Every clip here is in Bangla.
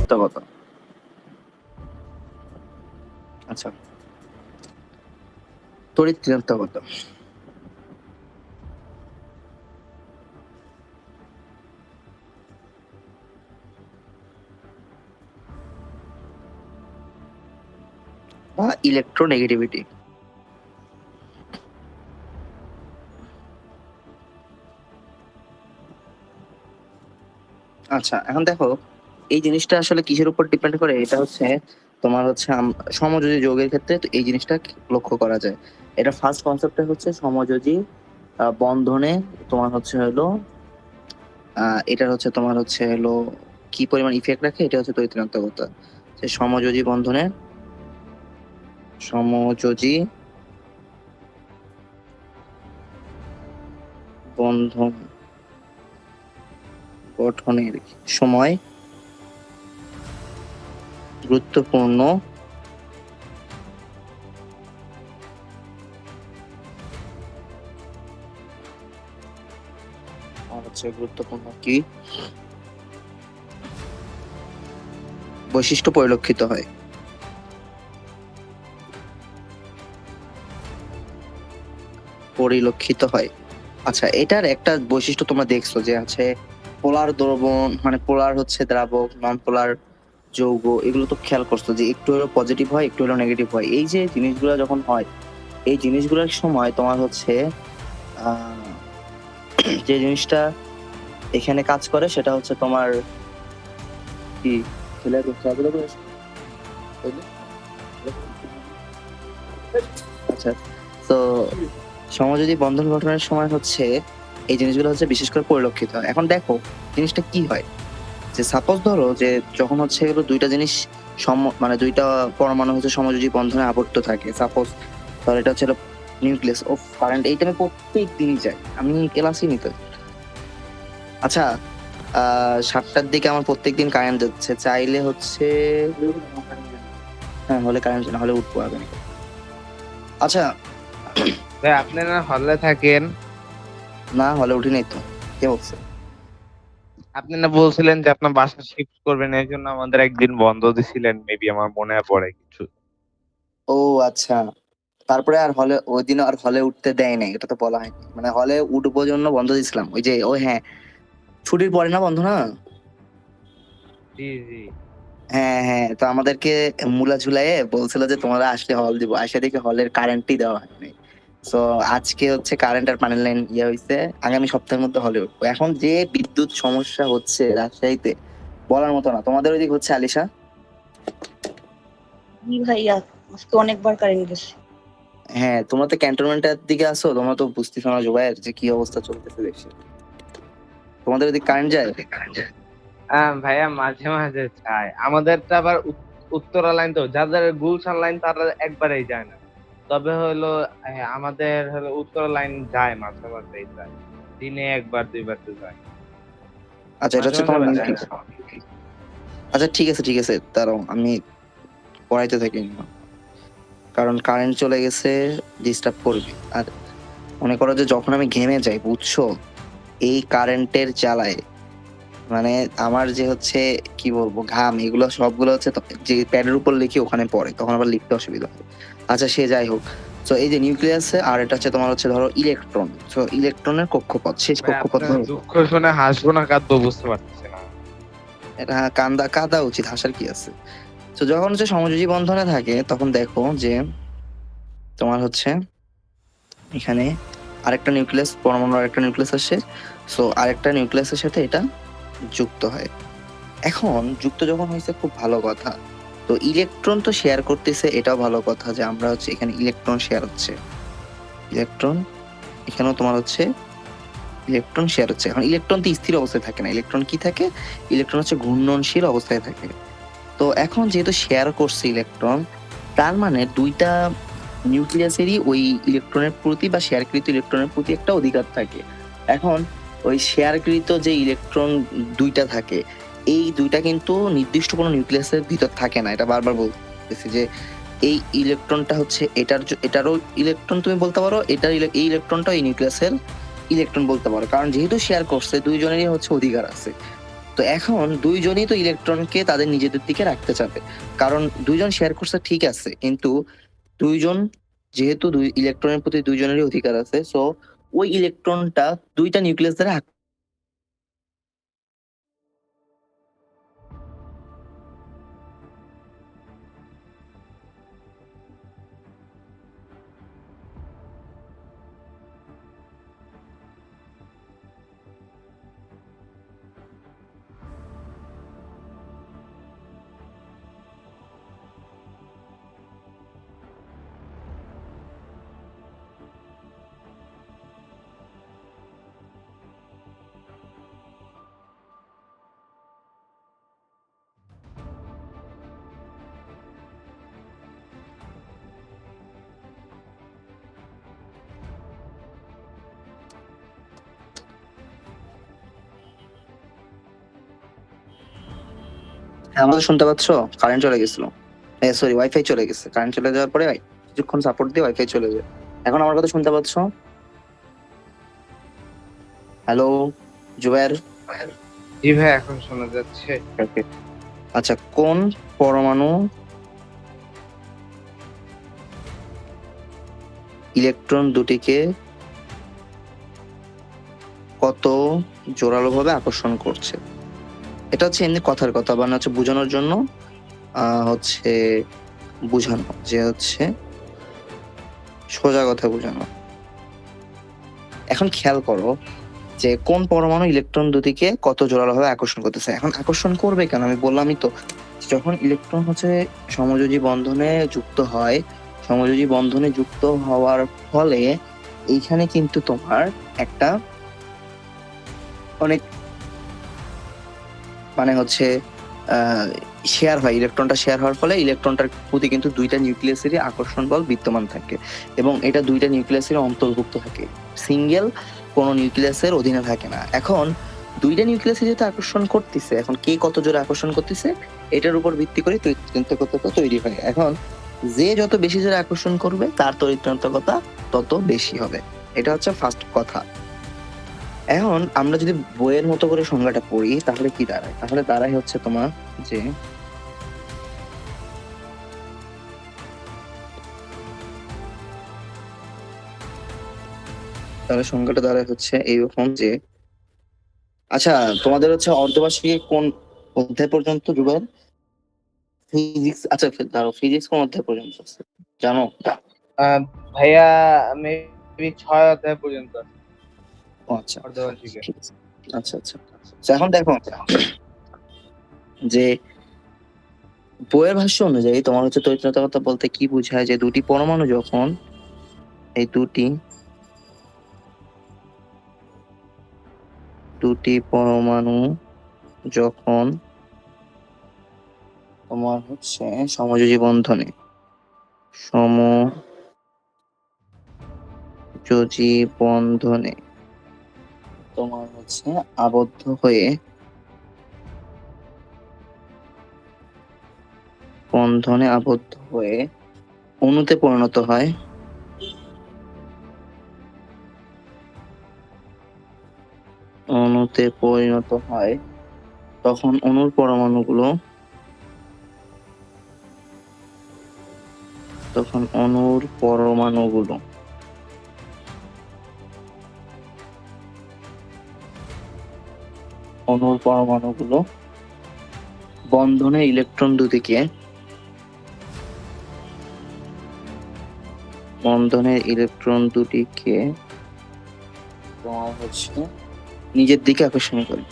ঋণাত্মকতা। আচ্ছা, তড়িৎ ঋণাত্মকতা। বা ইলেকট্রোনেগেটিভিটি। আচ্ছা, এখন দেখো এই জিনিসটা আসলে কিসের উপর ডিপেন্ড করে, এটা হচ্ছে তোমার হচ্ছে সমযোজী যৌগের ক্ষেত্রে তো এই জিনিসটা লক্ষ্য করা যায়। এটা ফার্স্ট কনসেপ্টটা হচ্ছে সমযোজী বন্ধনে তোমার হচ্ছে হলো এটার হচ্ছে তোমার হচ্ছে হলো কি পরিমাণ ইফেক্ট রাখে, এটা হচ্ছে তড়িৎ ঋণাত্মকতা। যে সমযোজী বন্ধনে সমযোজী বন্ধন গঠনের সময় গুরুত্বপূর্ণ কি বৈশিষ্ট্য পরিলক্ষিত হয়। আচ্ছা, এটার একটা বৈশিষ্ট্য তোমরা দেখছো যে আছে পোলার দ্রবণ, মানে পোলার হচ্ছে দ্রাবক, নন পোলার যৌগ, এগুলো তো খেয়াল করছো যে একটু হলো পজিটিভ হয় একটু হলো নেগেটিভ হয়। এই যে জিনিসগুলো যখন হয়, এই জিনিসগুলোর সময় তোমার হচ্ছে যে জিনিসটা এখানে কাজ করে সেটা হচ্ছে তোমার কি আচ্ছা, তো সমযোজী বন্ধন গঠনের সময় হচ্ছে এই জিনিসগুলো হচ্ছে বিশেষ করে পরিলক্ষিত হয়। এখন দেখো জিনিসটা কি হয়, যে সাপোজ ধরো যে যখন হচ্ছে এগুলো দুইটা জিনিস মানে দুইটা পরমাণু হচ্ছে সমযোজী বন্ধনে আবদ্ধ থাকে, সাপোজ ধর এটা হচ্ছে নিউক্লিয়াস অফ কারেন্ট, এইটা আমি প্রত্যেক দিনই যাই, আমি ক্লাসই নিতে। আচ্ছা, 7টার দিকে আমার প্রত্যেকদিন কারেন্ট যাচ্ছে, চাইলে হচ্ছে হ্যাঁ হলে কারেন্ট না হলে উঠবো আগে। আচ্ছা আপনারা হলে থাকেন? না হলে উঠি নাই তো, কে বলছে? আপনি না বলছিলেন যে আপনার বাসা শিফট করবেন, এই জন্য আমাদের একদিন বন্ধ দিছিলেন, মেবি আমার মনে পড়ে কিছু। ও আচ্ছা, তারপরে আর হলে ওই দিন আর হলে উঠতে দেয় নাই, এটা তো বলা হয়নি, মানে হলে উঠবো জন্য বন্ধ দিছিলাম, ওই যে ও হ্যাঁ ছুটির পরে না বন্ধ না। জি জি। হ্যাঁ হ্যাঁ, তো আমাদেরকে মুলা ঝুলাইয়ে বলছিল যে তোমরা আসলে হল দিব, আসে দেখে হলের কারেন্টই দেওয়া হয়নি। তো আজকে হচ্ছে কারেন্ট আর পানির লাইন ইয়ে হয়েছে, আগামী সপ্তাহের মধ্যে হলে উঠবো। এখন যে বিদ্যুৎ সমস্যা হচ্ছে রাজশাহীতে বলার মতো না, তোমাদের ওইদিক হচ্ছে আলিশা? জি ভাইয়া, আজকে অনেকবার কারেন্ট গেছে। হ্যাঁ, তোমরা তো ক্যান্টনমেন্টের দিকে আছো, তোমরা তো বুঝতেছো না জুবাইর যে কি অবস্থা চলতেছে দেশে। তোমাদের ওইদিকে কারেন্ট যায়? ভাইয়া মাঝে মাঝে যায়, আমাদেরটা আবার উত্তরা লাইন, তো যাদের গুলশান লাইন তারা একবারেই যায় না। তবে হলো আমাদের হলো উত্তরা লাইন যায়, মাঝে মাঝেই যায়, দিনে একবার দুইবার তো যায়। আচ্ছা, এটা মাঝে হচ্ছে মাঝে তোমার আবার main যায় fix। না। আচ্ছা ঠিক আছে ঠিক আছে, দাঁড়াও আমি পড়াইতে থাকি, কারণ কারেন্ট চলে গেছে, ডিস্টার্ব করবে। আর মনে করো যে যখন আমি ঘেমে যাই বুঝছো, এই কারেন্টের জ্বালায় মানে আমার যে হচ্ছে কি বলবো ঘাম, এগুলো সবগুলো হচ্ছে যে প্যাডের উপর লিখি ওখানে পড়ে, তখন আবার লিখতে অসুবিধা হয়। আচ্ছা সে যাই হোক, তো এই যে নিউক্লিয়াসে আর এটা হচ্ছে তোমার হচ্ছে ধরো ইলেকট্রন, তো ইলেকট্রনের কক্ষপথ, শেষ ভাই কক্ষপথ আপনার দুঃখ শুনে হাসবো না কাঁদবো বুঝতে পারতেছি না। এটা কাঁদা উচিত, হাসার কি আছে। তো যখন হচ্ছে সমযোজী বন্ধনে থাকে তখন দেখো যে তোমার হচ্ছে এখানে আরেকটা নিউক্লিয়াস, পরমাণু আরেকটা নিউক্লিয়াস আসে, সো আরেকটা নিউক্লিয়াসের সাথে এটা যুক্ত হয়। এখন যুক্ত যখন হয়েছে খুব ভালো কথা, তো ইলেকট্রন তো শেয়ার করতেছে, এটাও ভালো কথা যে আমরা হচ্ছে এখানে ইলেকট্রন শেয়ার হচ্ছে, ইলেকট্রন এখানেও তোমার হচ্ছে ইলেকট্রন শেয়ার হচ্ছে। এখন ইলেকট্রন তো স্থির অবস্থায় থাকে না, ইলেকট্রন কি থাকে, ইলেকট্রন হচ্ছে ঘূর্ণনশীল অবস্থায় থাকে। তো এখন যেহেতু শেয়ার করছে ইলেকট্রন, তার মানে দুইটা নিউক্লিয়াসেরই ওই ইলেকট্রনের প্রতি বা শেয়ারকৃত ইলেকট্রনের প্রতি একটা অধিকার থাকে। এখন ওই শেয়ারকৃত যে ইলেকট্রন দুইটা থাকে, এই দুইটা কিন্তু নির্দিষ্ট কোনো নিউক্লিয়াসের ভিতর থাকে না, এটা বারবার বলতেছি যে এই ইলেকট্রনটা হচ্ছে এটারও ইলেকট্রন তুমি বলতে পারো, এটার এই ইলেকট্রনটা এই নিউক্লিয়াসের ইলেকট্রন বলতে পারো, কারণ যেহেতু শেয়ার করছে দুইজনেরই হচ্ছে অধিকার আছে। তো এখন দুইজনই তো ইলেকট্রনকে তাদের নিজেদের দিকে রাখতে চাবে, কারণ দুইজন শেয়ার করছে ঠিক আছে, কিন্তু দুইজন যেহেতু দুই ইলেকট্রনের প্রতি দুইজনেরই অধিকার আছে, সো ওই ইলেকট্রনটা দুইটা নিউক্লিয়াস দ্বারা হ্যাঁ, আমাদের শুনতে পাচ্ছ? কারেন্ট চলে গেছিল, সরি ওয়াইফাই চলে গেছে। কারেন্ট চলে যাওয়ার পরে কিছুক্ষণ সাপোর্ট দিয়ে ওয়াইফাই চলে যায়। এখন আমার কথা শুনতে পাচ্ছ? হ্যালো জুবাইর। জি ভাই, এখন শোনা যাচ্ছে। Okay. আচ্ছা, কোন পরমাণু ইলেকট্রন দুটিকে কত জোরালো ভাবে আকর্ষণ করছে? এটা হচ্ছে এমনি কথার কথা, মানে হচ্ছে বোঝানোর জন্য, হচ্ছে বোঝানো যে হচ্ছে সোজা কথা বোঝানো। এখন খেয়াল করো যে কোন পরমাণু ইলেকট্রন দুটিকে কত জোরালো ভাবে আকর্ষণ করতেছে। এখন আকর্ষণ করবে কেন? আমি বললামই তো, যখন ইলেকট্রন হচ্ছে সমযোজী বন্ধনে যুক্ত হয়, সমযোজী বন্ধনে যুক্ত হওয়ার ফলে এইখানে কিন্তু তোমার একটা অনেক মানে হচ্ছে শেয়ার হয়, ইলেকট্রনটা শেয়ার হওয়ার ফলে ইলেকট্রনটার প্রতি কিন্তু দুইটা নিউক্লিয়াসেরই আকর্ষণ বল বিদ্যমান থাকে, এবং এটা দুইটা নিউক্লিয়াসের অন্তর্ভুক্ত থাকে, সিঙ্গেল কোনো নিউক্লিয়াসের অধীনে থাকে না। এখন দুইটা নিউক্লিয়াসে যেহেতু আকর্ষণ করতেছে, এখন কে কত জোরে আকর্ষণ করতেছে এটার উপর ভিত্তি করে তড়িৎচুম্বকত্ব তৈরি হয়। এখন যে যত বেশি জোরে আকর্ষণ করবে তার তড়িৎচুম্বকতা তত বেশি হবে। এটা হচ্ছে ফার্স্ট কথা। এখন আমরা যদি বইয়ের মতো করে সংজ্ঞাটা পড়ি তাহলে কি দাঁড়ায়? তাহলে দাঁড়ায় হচ্ছে তোমার যে তাহলে সংজ্ঞাটা দাঁড়ায় হচ্ছে এইরকম যে, আচ্ছা তোমাদের হচ্ছে অর্ধবার্ষিকী কোন অধ্যায় পর্যন্ত জুবাইর? ফিজিক্স, আচ্ছা দাঁড়াও, ফিজিক্স কোন অধ্যায় পর্যন্ত আছে জানো? ভাইয়া মেবি 6 অধ্যায় পর্যন্ত আছে ও আচ্ছা, অর্ধবার্ষিকে। ঠিক আছে। আচ্ছা আচ্ছা, তো এখন দেখো যে বইয়ের ভাষ্য অনুযায়ী তোমার হচ্ছে তড়িৎচুম্বকত্ব বলতে কি বোঝায়, যে দুটি পরমাণু যখন এই দুটি পরমাণু যখন তোমার হচ্ছে সমযোজী বন্ধনে তোমার হচ্ছে আবদ্ধ হয়ে বন্ধনে আবদ্ধ হয়ে অণুতে পরিণত হয়, তখন অণুর পরমাণুগুলো বন্ধনে ইলেকট্রন দুটিকে তোমার হচ্ছে নিজের দিকে আকর্ষণ করে,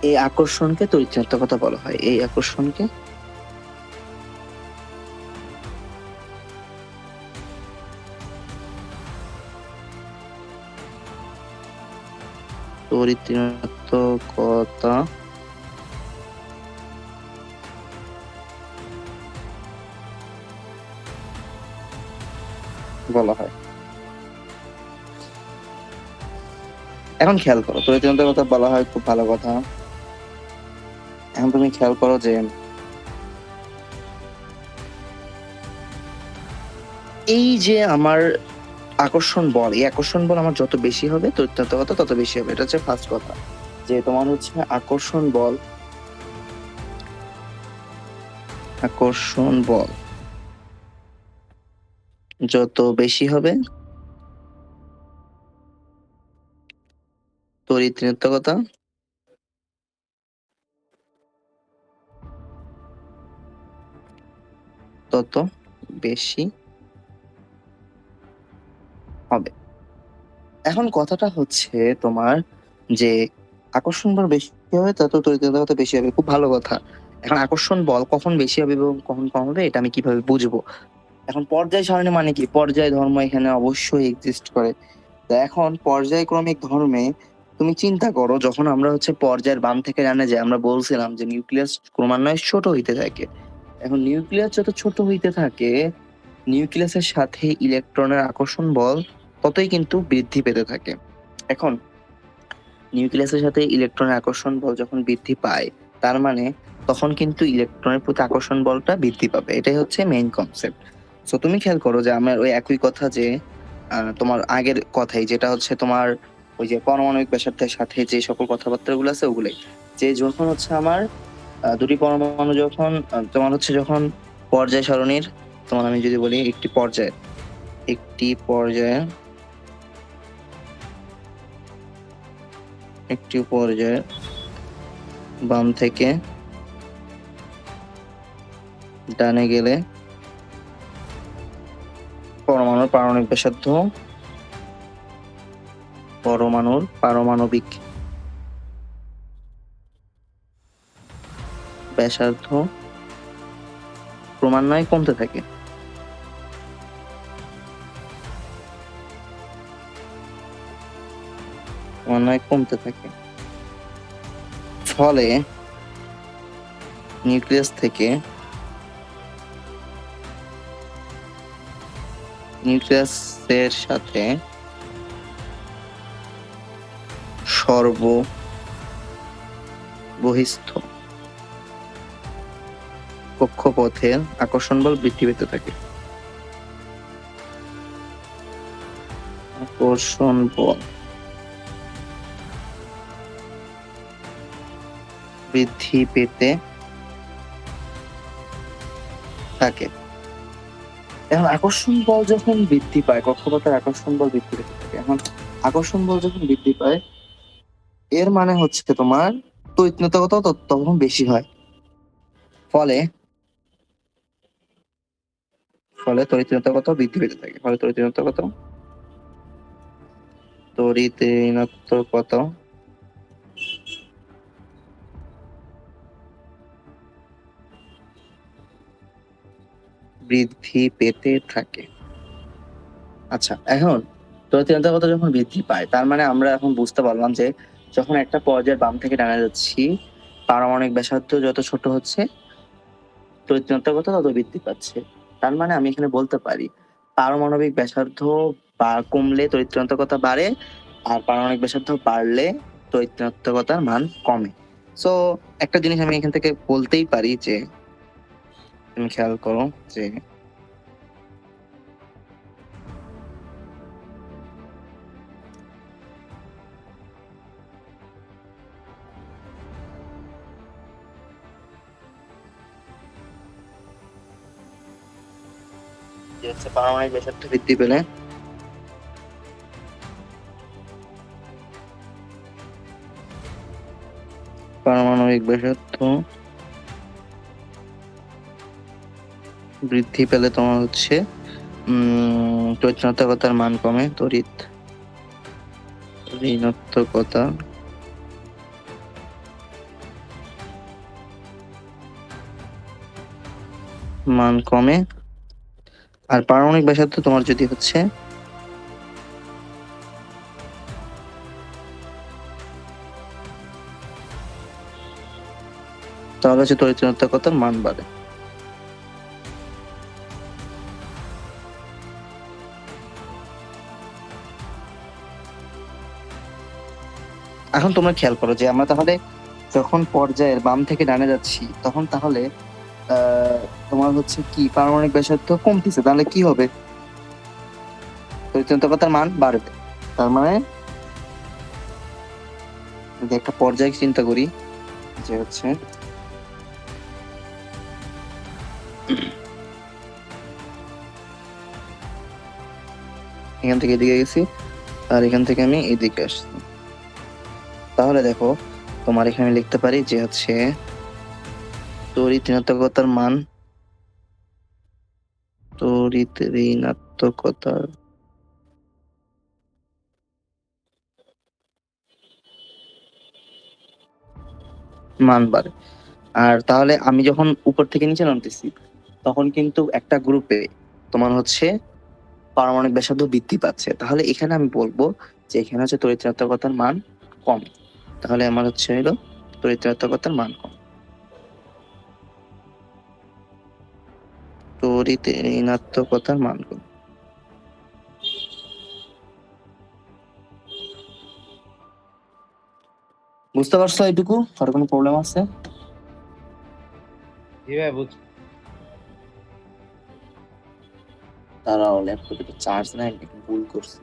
এই আকর্ষণকে তড়িৎচুম্বকতা বলা হয়। এই আকর্ষণকে তড়িৎচুম্বকতা বলা হয়। এখন খেয়াল করো, তড়িৎচুম্বকতা বলা হয়, খুব ভালো কথা। এখন তুমি খেয়াল করো যে এই যে আমার আকর্ষণ বল, এই আকর্ষণ বল আমার যত বেশি হবে তড়িৎচুম্বকতা তত বেশি হবে। এটা হচ্ছে ফার্স্ট কথা, যে তোমার হচ্ছে আকর্ষণ বল যত বেশি হবে তড়িৎচুম্বকতা তত বেশি হবে। এখন কথাটা হচ্ছে তোমার যে আকর্ষণ বল বেশি হবে তত তড়িৎচুম্বকতা বেশি হবে, খুব ভালো কথা। এখন আকর্ষণ বল কখন বেশি হবে এবং কখন কম হবে এটা আমি কিভাবে বুঝবো? এখন পর্যায় সারণী মানে কি? পর্যায় ধর্ম এখানে অবশ্যই এক্সিস্ট করে। তো এখন পর্যায়ক্রমিক ধর্মে তুমি চিন্তা করো, যখন আমরা হচ্ছে পর্যায়ের বাম থেকে ডানে যাই, আমরা বলছিলাম যে নিউক্লিয়াস ক্রমান্বয়ে ছোট হইতে থাকে। এখন নিউক্লিয়াস যত ছোট হইতে থাকে, নিউক্লিয়াসের সাথে ইলেকট্রনের আকর্ষণ বল ততই কিন্তু বৃদ্ধি পেতে থাকে। এখন নিউক্লিয়াসের সাথে ইলেকট্রনের আকর্ষণ বল যখন বৃদ্ধি পায়, তার মানে তখন কিন্তু ইলেকট্রনের প্রতি আকর্ষণ বলটা বৃদ্ধি পাবে। এটাই হচ্ছে মেইন কনসেপ্ট। সো তুমি খেয়াল করো যে আমার ওই একই কথা, যে তোমার আগের কথাই, যেটা হচ্ছে তোমার ওই যে পারমাণবিক ব্যাসার্ধের সাথে যে সকল কথাবার্তাগুলো আছে ওগুলোই, যে যখন হচ্ছে আমার দুটি পরমাণু যখন তোমার হচ্ছে যখন পর্যায় সারণীর, তোমার আমি যদি বলি একটি পর্যায়ে বাম থেকে ডানে গেলে পরমাণুর পারমাণবিক ব্যাসার্ধ ক্রমান্বয়ে কমতে থাকে। ফলে নিউক্লিয়াসের সাথে সর্ববহিস্থ কক্ষপথের আকর্ষণ বল বৃদ্ধি পেতে থাকে। আকর্ষণ বল বৃদ্ধি পেতে থাকে। এখন আকর্ষণ বল যখন বৃদ্ধি পায়, কক্ষপথের আকর্ষণ বল বৃদ্ধি পেতে থাকে। এখন আকর্ষণ বল যখন বৃদ্ধি পায়, এর মানে হচ্ছে তোমার তড়িৎচুম্বকতা তখন বেশি হয়। ফলে তড়িৎচুম্বকতা বৃদ্ধি পেতে থাকে। তড়িৎচুম্বকতা বৃদ্ধি পেতে থাকে। আচ্ছা, এখন তড়িৎচুম্বকতা যখন বৃদ্ধি পায়, তার মানে আমরা এখন বুঝতে পারলাম যে যখন একটা পর্যায়ের বাম থেকে ডানে যাচ্ছি, পারমাণবিক ব্যাসার্ধ যত ছোট হচ্ছে তড়িৎচুম্বকতা তত বৃদ্ধি পাচ্ছে। তার মানে আমি এখানে বলতে পারি পারমাণবিক ব্যাসার্ধ কমলে তড়িৎচুম্বকতা বাড়ে, আর পারমাণবিক ব্যাসার্ধ বাড়লে তড়িৎচুম্বকতার মান কমে। সো একটা জিনিস আমি এখান থেকে বলতেই পারি যে, তুমি খেয়াল করো যে পারমাণবিক ব্যাসার্ধ বৃদ্ধি পেলে তোমার হচ্ছে তড়িৎচুম্বকতার মান কমে, ঋণাত্মকতা মান কমে। আর পারমাণবিক ব্যাসার্ধ তোমার যদি হচ্ছে তাহলে হচ্ছে তড়িৎচুম্বকতার মান বাড়ে। এখন তোমরা খেয়াল করো যে আমরা তাহলে যখন পর্যায়ের বাম থেকে ডানে যাচ্ছি, তখন তাহলে তোমার হচ্ছে কি পারমাণবিক ব্যাসার্ধ কমতেছে, তাহলে কি হবে? তরিতাত্মকতার মান বাড়বে। তার মানে যদি একটা পর্যায় চিন্তা করি যে হচ্ছে এখান থেকে এদিকে গেছি আর এখান থেকে আমি এদিকে আসছি, তাহলে দেখো তোমার এখানে লিখতে পারি যে হচ্ছে তড়িৎ ঋণাত্মকতার মান, তড়িৎ ঋণাত্মকতার মান বাড়ে। আর তাহলে আমি যখন উপর থেকে নিচে নামতেছি তখন কিন্তু একটা গ্রুপে তোমার হচ্ছে পারমাণবিক ব্যাসার্ধ বৃদ্ধি পাচ্ছে, তাহলে এখানে আমি বলবো যে এখানে হচ্ছে তড়িৎ ঋণাত্মকতার মান কম। তাহলে আমার হচ্ছে হলো তড়িৎ ঋণাত্মকতার মান কম, তড়িৎ ঋণাত্মকতার মান কম। বুঝতে পারছো এইটুকু? আর কোনো প্রবলেম আছে? জি ভাই বুঝছি। তারাও ল্যাপটপে তো চার্জ নাই, ভুল করছে।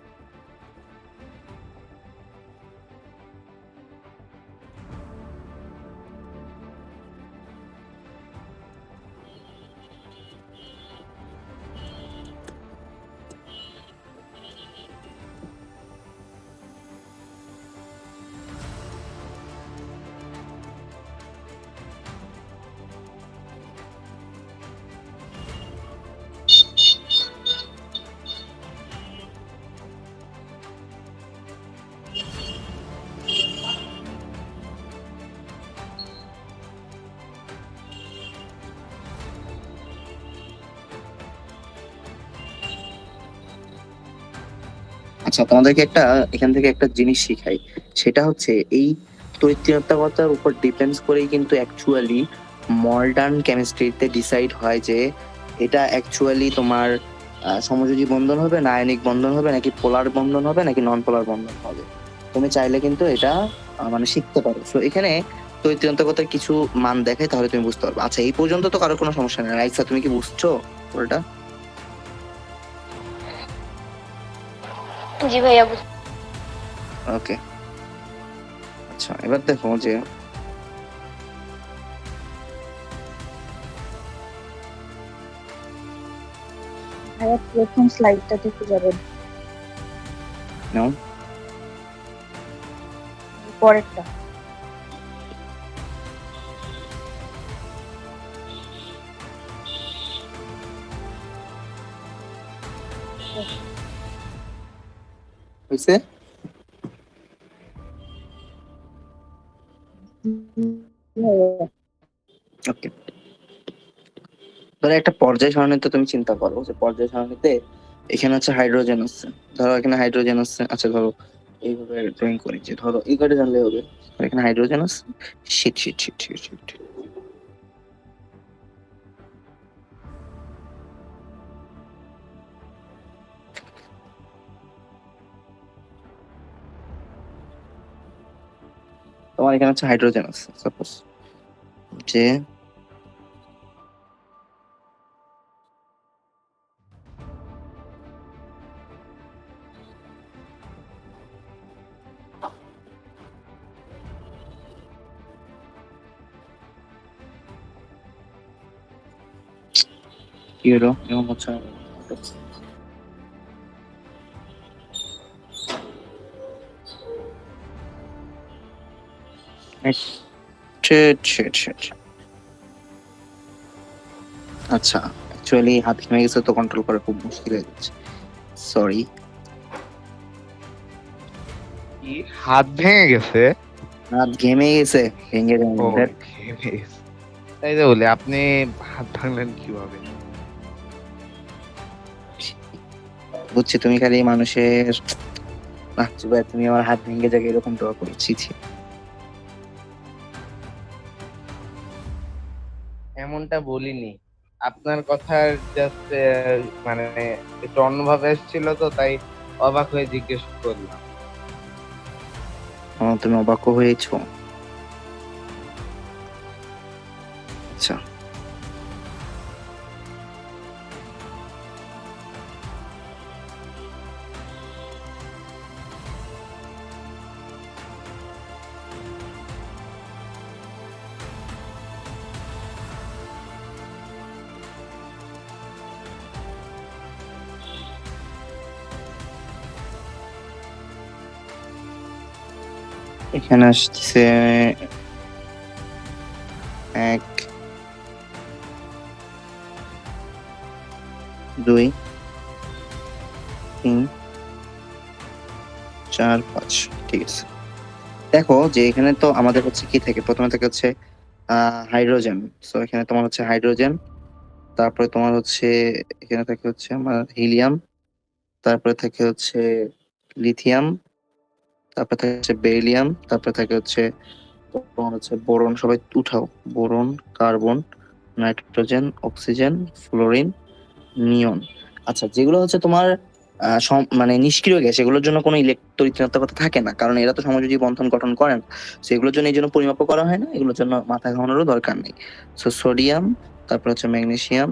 আচ্ছা, তোমাদেরকে একটা এখান থেকে একটা জিনিস শিখাই, সেটা হচ্ছে এই তড়িৎ উপর ডিপেন্ডস করেই কিন্তু অ্যাকচুয়ালি মডার্ন কেমিস্ট্রিতে ডিসাইড হয় যে এটা অ্যাকচুয়ালি তোমার সমযোজী বন্ধন হবে না আয়নিক বন্ধন হবে নাকি পোলার বন্ধন হবে নাকি নন পোলার বন্ধন হবে। তুমি চাইলে কিন্তু এটা মানে শিখতে পারো। সো এখানে তড়িৎ কিছু মান দেখায়, তাহলে তুমি বুঝতে পারবে। আচ্ছা, এই পর্যন্ত তো কারোর কোনো সমস্যা নেই, রাইসা তুমি কি বুঝছো ওটা? জি ভাইয়া ওকে, আচ্ছা এবার দেখো যে ভাইয়া প্রথম স্লাইডটা দেখে যাবেন, নাও পরেরটা। হয়েছে। ওকে, ধরো একটা পর্যায় সারণীতে তুমি চিন্তা করো যে পর্যায় সারণীতে এখানে হচ্ছে হাইড্রোজেন আছে, ধরো এখানে হাইড্রোজেন আছে। আচ্ছা ধরো এইভাবে ড্রয়িং করি যে ধরো এই কার্ডে জানলে হবে, ধরো এখানে হাইড্রোজেন আছে। Shit shit shit shit shit, তোমার এখানে হচ্ছে হাইড্রোজেন আছে সাপোজ যে কি হলো এমন হচ্ছে না? Shit shit shit. আচ্ছা, অ্যাকচুয়ালি হাত ঘেমে গেছে তো কন্ট্রোল করা খুব মুশকিল হয়ে যাচ্ছে, সরি। কি হাত ভেঙে গেছে? হাত ঘেমে গেছে, ভেঙে ও যাবে। ভেঙে গেছে। তাই তো বলি, আপনি হাত ভাঙলেন কিভাবে? বুঝছি, তুমি খালি মানুষের তুমি আমার হাত ভেঙে যাবে এরকম দোয়া করেছি। এমনটা বলিনি। আপনার কথার জাস্ট মানে একটু অন্যভাবে এসেছিল তো, তাই অবাক হয়ে জিজ্ঞেস করলাম। তুমি অবাক হয়েছো? আচ্ছা, এখানে আসছে 1 2 3 4 5। ঠিক আছে, দেখো যে এখানে তো আমাদের হচ্ছে কি থাকে, প্রথমে থেকে হচ্ছে হাইড্রোজেন। সো এখানে তোমার হচ্ছে হাইড্রোজেন, তারপরে তোমার হচ্ছে এখানে থাকে হচ্ছে আমার হিলিয়াম, তারপরে থাকে হচ্ছে লিথিয়াম, তারপরে থাকে হচ্ছে বেরিলিয়াম, তারপরে থাকে হচ্ছে তোমার হচ্ছে বোরন। সবাই উঠাও। Boron, carbon, nitrogen, oxygen, fluorine, neon. আচ্ছা, যেগুলো হচ্ছে তোমার মানে নিষ্ক্রিয় গ্যাস, এগুলোর জন্য কোনো ইলেকট্রনিক ঋণাত্মকতা থাকে না, কারণ এরা তো সমযোজী বন্ধন গঠন করে না। তো এগুলোর জন্য এই জন্য পরিমাপও করা হয় না, এগুলোর জন্য মাথা ঘামানোরও দরকার নেই। সো সোডিয়াম, তারপর হচ্ছে ম্যাগনেসিয়াম,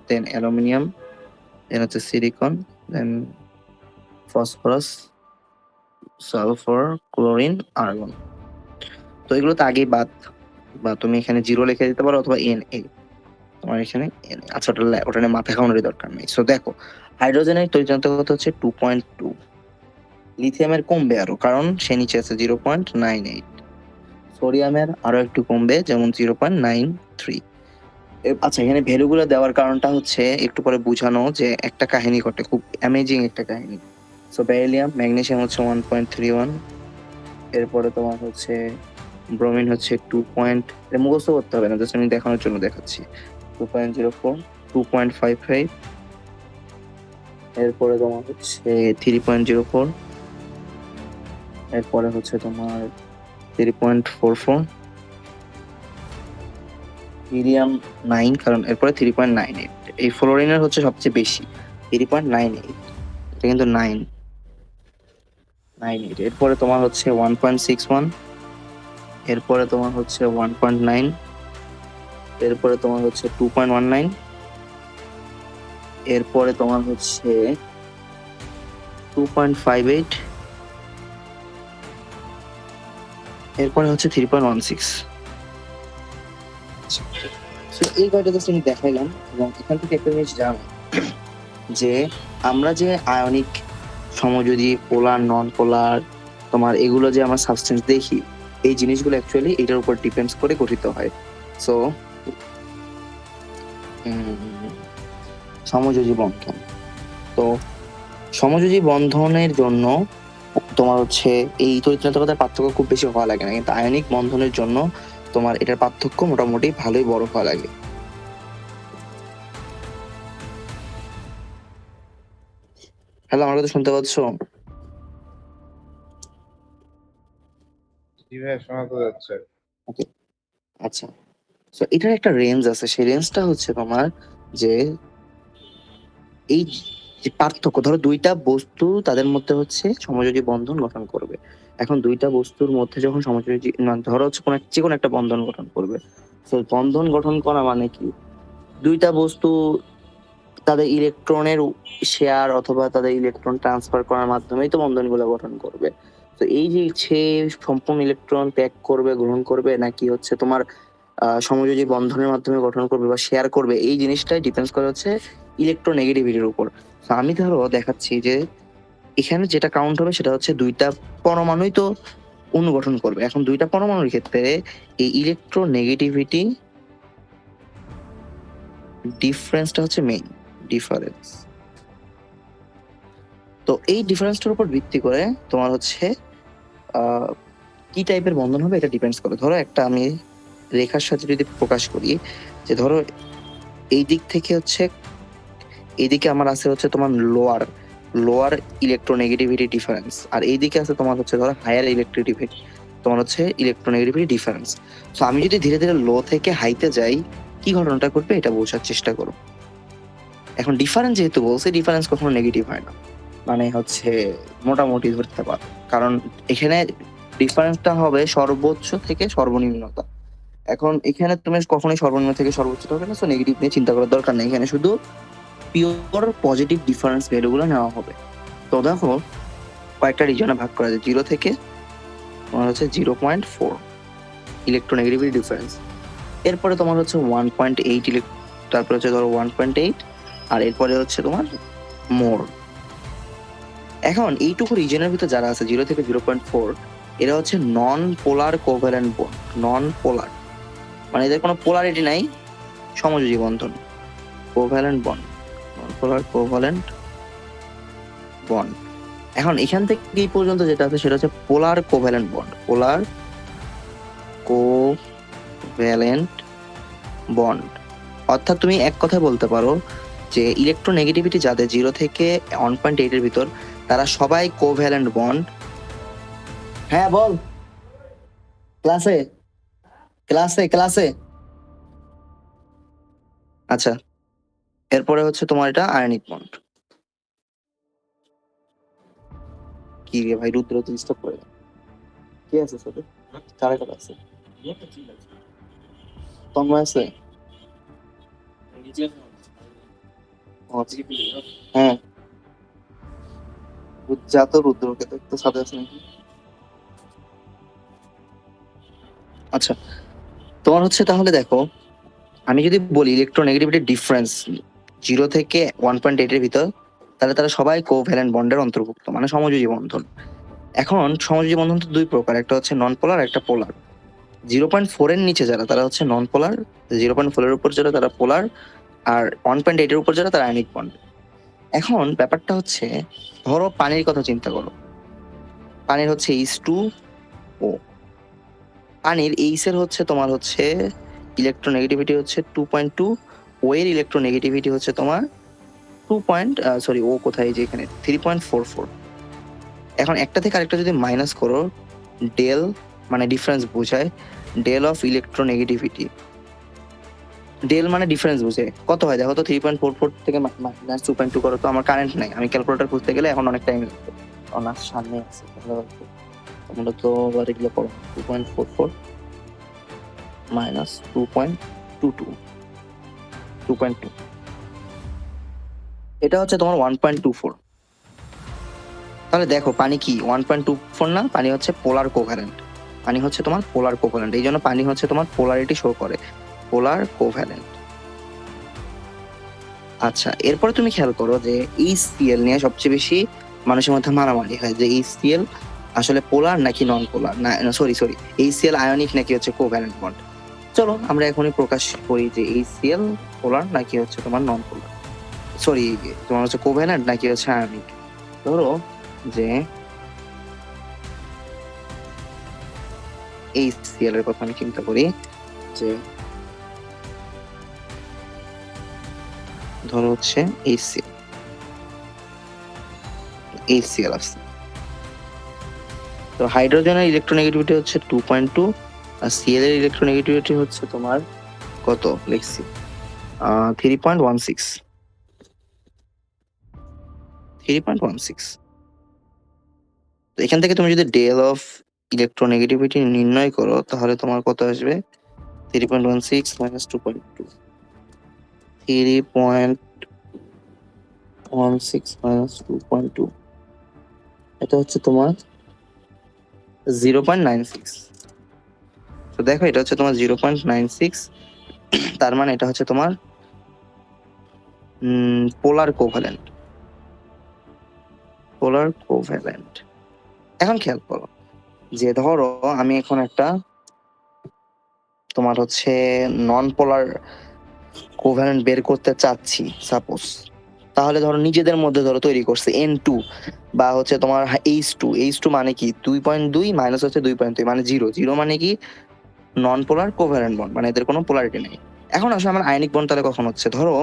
দেন অ্যালুমিনিয়াম, দেন হচ্ছে সিলিকন, দেন ফসফরাস, সালফার, ক্লোরিন, আর্গন। তো এগুলো তো আগেই বাদ, বা তুমি এখানে জিরো লিখে দিতে পারো অথবা এন তোমার এখানে আচ্ছা ওটা নিয়ে মাথা ঘামানোর দরকার নেই। সো দেখো, হাইড্রোজেনের তড়িৎচঞ্চলতা হচ্ছে 2.2, লিথিয়ামের কমবে আরো, কারণ সে নিচে আছে 0.98, সোডিয়ামের আরো একটু কমবে, যেমন 0.93। আচ্ছা, এখানে ভ্যালু গুলো দেওয়ার কারণটা হচ্ছে একটু পরে বুঝানো, যে একটা কাহিনী ঘটে, খুব অ্যামেজিং একটা কাহিনী। সো বেরিলিয়াম, ম্যাগনেসিয়াম হচ্ছে 1.31, এরপরে তোমার হচ্ছে ব্রোমিন হচ্ছে 2. মুখস্থ করতে হবে না, জাস্ট আমি দেখানোর জন্য দেখাচ্ছি। 2.04, 2.55, এরপরে তোমার হচ্ছে 3.04, এরপরে হচ্ছে তোমার 3.44, হিলিয়াম 9, কারণ এরপরে 3.98। এই ফ্লোরিনের হচ্ছে সবচেয়ে বেশি, 3.98, এটা কিন্তু 998। এরপরে তোমার হচ্ছে 1.61, এরপরে তোমার হচ্ছে 1.9, এরপরে তোমার হচ্ছে 2.19, এরপরে তোমার হচ্ছে 2.58, এরপরে হচ্ছে 3.16। So, এই কয়টা জাস্ট আমি দেখাইলাম, এবং এখান থেকে একটা জিনিস জানো, যে আমরা যে আয়নিক সমযোজী, পোলার, নন পোলার, তোমার এগুলো যে আমরা সাবস্টেন্স দেখি, এই জিনিসগুলো অ্যাকচুয়ালি এটার উপর ডিপেন্ডস করে গঠিত হয়। সো সমযোজী বন্ধন, তো সমযোজী বন্ধনের জন্য তোমার হচ্ছে এই তড়িৎচঞ্চলতার পার্থক্য খুব বেশি হওয়া লাগে না, কিন্তু আয়নিক বন্ধনের জন্য তোমার এটার পার্থক্য মোটামুটি ভালোই বড় হওয়া লাগে। হ্যালো, আমার কথা শুনতে পাচ্ছ? জি ভাই, শোনা তো যাচ্ছে। ওকে, আচ্ছা। সো এটার একটা রেঞ্জ আছে, সেই রেঞ্জটা হচ্ছে তোমার যে এই যে পার্থক্য, ধরো দুইটা বস্তু, তাদের মধ্যে হচ্ছে সমযোজী বন্ধন গঠন করবে। এখন দুইটা বস্তুর মধ্যে যখন সমযোজী ধরো হচ্ছে কোনো যে কোনো একটা বন্ধন গঠন করবে, তো বন্ধন গঠন করা মানে কি, দুইটা বস্তু তাদের ইলেকট্রনের শেয়ার অথবা তাদের ইলেকট্রন ট্রান্সফার করার মাধ্যমেই তো বন্ধনগুলো গঠন করবে। তো এই যে সে সম্পূর্ণ ইলেকট্রন ত্যাগ করবে, গ্রহণ করবে, নাকি হচ্ছে তোমার সমযোজী বন্ধনের মাধ্যমে গঠন করবে বা শেয়ার করবে, এই জিনিসটাই ডিপেন্ডস করে হচ্ছে ইলেকট্রোনেগেটিভিটির উপর। তো আমি ধরো দেখাচ্ছি যে এখানে যেটা কাউন্ট হবে সেটা হচ্ছে দুইটা পরমাণুই তো অণু গঠন করবে। এখন দুইটা পরমাণুর ক্ষেত্রে এই ইলেকট্রোনেগেটিভিটি ডিফারেন্সটা হচ্ছে মেইন ডিফারেন্স। তো এই ডিফারেন্সটার উপর ভিত্তি করে তোমার হচ্ছে কি টাইপের বন্ধন হবে এটা ডিপেন্ডস করে। ধরো একটা আমি রেখার সাথে যদি প্রকাশ করি, যে ধরো এই দিক থেকে হচ্ছে এইদিকে আমার আছে হচ্ছে তোমার লোয়ার লোয়ার ইলেকট্রোনেগেটিভিটি ডিফারেন্স, আর এইদিকে আছে তোমার হচ্ছে ধরো হায়ার ইলেকট্রিভিটি, তোমার হচ্ছে ইলেকট্রোনেগেটিভিটি ডিফারেন্স। তো আমি যদি ধীরে ধীরে লো থেকে হাইতে যাই, কি ঘটনাটা ঘটবে এটা বোঝার চেষ্টা করো। এখন ডিফারেন্স যেহেতু বলছে, ডিফারেন্স কখনো নেগেটিভ হয় না, মানে হচ্ছে মোটামুটি ধরতে পারো, কারণ এখানে ডিফারেন্সটা হবে সর্বোচ্চ থেকে সর্বনিম্নতা। এখন এখানে তুমি কখনোই সর্বনিম্ন থেকে সর্বোচ্চ হবে না, সো নেগেটিভ নিয়ে চিন্তা করার দরকার নেই, এখানে শুধু পিওর পজিটিভ ডিফারেন্স ভ্যালুগুলো নেওয়া হবে। তো দেখো কয়েকটা রিজনে ভাগ করা যায়, 0 থেকে তোমার হচ্ছে 0.4 ইলেকট্রোনেগেটিভিটি ডিফারেন্স, এরপরে তোমার হচ্ছে 1.8, তারপরে হচ্ছে ধরো 1.8, আর এরপরে হচ্ছে তোমার মোর। এখন এইটুকু রিজনের ভিতর যারা আছে 0 থেকে 0.4, এরা হচ্ছে নন পোলার কোভ্যালেন্ট বন্ড। নন পোলার মানে এদের কোনো পোলারিটি নাই, সমযোজী বন্ধন। কোভ্যালেন্ট বন্ড, নন পোলার কোভ্যালেন্ট বন্ড। এখন এখান থেকে এই পর্যন্ত যেটা আছে সেটা হচ্ছে পোলার কোভ্যালেন্ট বন্ড। পোলার কোভ্যালেন্ট বন্ড অর্থাৎ তুমি এক কথায় বলতে পারো যে ইলেকট্রোনেগেটিভিটি যাদের 0 থেকে 1.8 এর ভিতর তারা সবাই কোভ্যালেন্ট বন্ড। হ্যাঁ বল। ক্লাসে ক্লাসে ক্লাসে আচ্ছা, এরপরে হচ্ছে তোমার এটা আয়নিক বন্ড। কি রে ভাই, রুদ্র তো ডিস্টার্ব করে। কে আছে সাথে? কারা কারা আছে? তন্ময় আছে? ও আচ্ছা। হ্যাঁ, যা তো রুদ্রকে দেখতে সাথে আছে নাকি? আচ্ছা, তোমার হচ্ছে তাহলে দেখো, আমি যদি বলি ইলেকট্রোনেগেটিভিটি ডিফারেন্স 0 থেকে 1.8 এর ভিতর, তাহলে তারা সবাই কোভ্যালেন্ট বন্ডের অন্তর্ভুক্ত, মানে সমযোজী বন্ধন। এখন সমযোজী বন্ধন তো দুই প্রকার, একটা হচ্ছে নন পোলার, একটা পোলার। 0.4 এর নিচে যারা তারা হচ্ছে নন পোলার, 0.4 এর উপর যারা তারা পোলার, আর 1.8 এর উপর যারা তারা আয়নিক বন্ড। এখন ব্যাপারটা হচ্ছে, ধরো পানির কথা চিন্তা করো। পানির হচ্ছে H2O। পানির এইচ এর হচ্ছে তোমার হচ্ছে ইলেকট্রোনেগেটিভিটি হচ্ছে 2.2, ও এর ইলেকট্রোনেগেটিভিটি হচ্ছে তোমার 2. ও কোথায়, যে এখানে 3.44। এখন একটা থেকে আরেকটা যদি মাইনাস করো, ডেল মানে ডিফারেন্স বোঝায়, ডেল অফ ইলেকট্রোনেগেটিভিটি, ডেল মানে ডিফারেন্স বুঝে কত হয় দেখো তো। 3.44 থেকে মাইনাস 2.2 করো তো। আমার কারেন্ট নাই, আমি ক্যালকুলেটর খুঁজতে গেলে এখন অনেক টাইম লাগবে। অনার্স সামনে আছে, তোমরা তো আবার এগুলো করো। 2.44 মাইনাস 2.22, 2.2, এটা হচ্ছে তোমার 1.24। তাহলে দেখো পানি কি 1.24 না, পানি হচ্ছে পোলার কোভ্যালেন্ট। পানি হচ্ছে তোমার পোলার কোভ্যালেন্ট, এই জন্য পানি হচ্ছে তোমার পোলারিটি শো করে, পোলার কোভ্যালেন্ট। আচ্ছা, এরপরে তুমি খেয়াল করো যে HCl নিয়ে সবচেয়ে বেশি মানুষের মধ্যে মারামারি হয়, যে HCl আসলে পোলার নাকি নন পোলার, না সরি HCl আয়নিক নাকি হচ্ছে কোভ্যালেন্ট বন্ড। চলো আমরা এখনই প্রকাশ করি যে HCl পোলার নাকি হচ্ছে তোমার নন পোলার, সরি তোমার হচ্ছে কোভ্যালেন্ট নাকি হচ্ছে আয়নিক। ধরো যে HCl এর কথা আমি চিন্তা করি, যে ধরো হচ্ছে HCl আছে, তো হাইড্রোজেনের ইলেকট্রোনেগেটিভিটি হচ্ছে 2.2, আর Cl এর ইলেকট্রোনেগেটিভিটি হচ্ছে তোমার কত লিখছি 3.16, 3.16। তো এখান থেকে তুমি যদি ডেল অফ ইলেকট্রোনেগেটিভিটি নির্ণয় করো তাহলে তোমার কত আসবে 3.16 মাইনাস 2.2, 3.16 মাইনাস 2.2, এটা হচ্ছে তোমার 0.96। তো দেখো এটা হচ্ছে তোমার 0.96, তার মানে এটা হচ্ছে তোমার পোলার কোভ্যালেন্ট, পোলার কোভ্যালেন্ট। এখন খেয়াল করো যে ধরো আমি এখন একটা তোমার হচ্ছে নন পোলার কোভ্যালেন্ট বের করতে চাচ্ছি সাপোজ, তাহলে ধরো নিজেদের মধ্যে ধরো তৈরি করছে N2 বা হচ্ছে তোমার H2 মানে কি 2.2 মাইনাস হচ্ছে 2.2 মানে 0, 0 মানে কি নন পোলার কোভ্যালেন্ট বন্ড, মানে এদের কোনো পোলারিটি নেই। এখন আসলে আমার আয়নিক বন্ড তাহলে কখন হচ্ছে, ধরো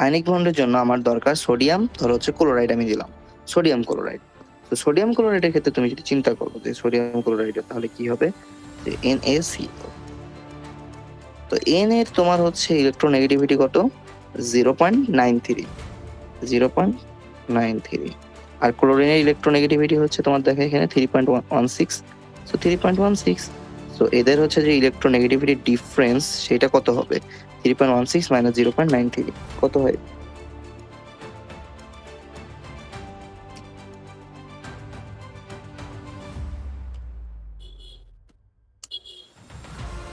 আয়নিক বন্ডের জন্য আমার দরকার সোডিয়াম, ধরো হচ্ছে ক্লোরাইড আমি দিলাম, সোডিয়াম ক্লোরাইড। তো সোডিয়াম ক্লোরাইডের ক্ষেত্রে তুমি যদি চিন্তা করো যে সোডিয়াম ক্লোরাইডের তাহলে কি হবে, যে NaCl। তো N এর তোমার হচ্ছে ইলেকট্রোনেগেটিভিটি কত 0.93, 0.93, আর ক্লোরিনের ইলেকট্রোনেগেটিভিটি হচ্ছে তোমার দেখো এখানে 3.16, সো 3.16। সো এদের হচ্ছে যে ইলেকট্রোনেগেটিভিটি ডিফারেন্স সেটা কত হবে 3.16 মাইনাস 0.93 কত হয়,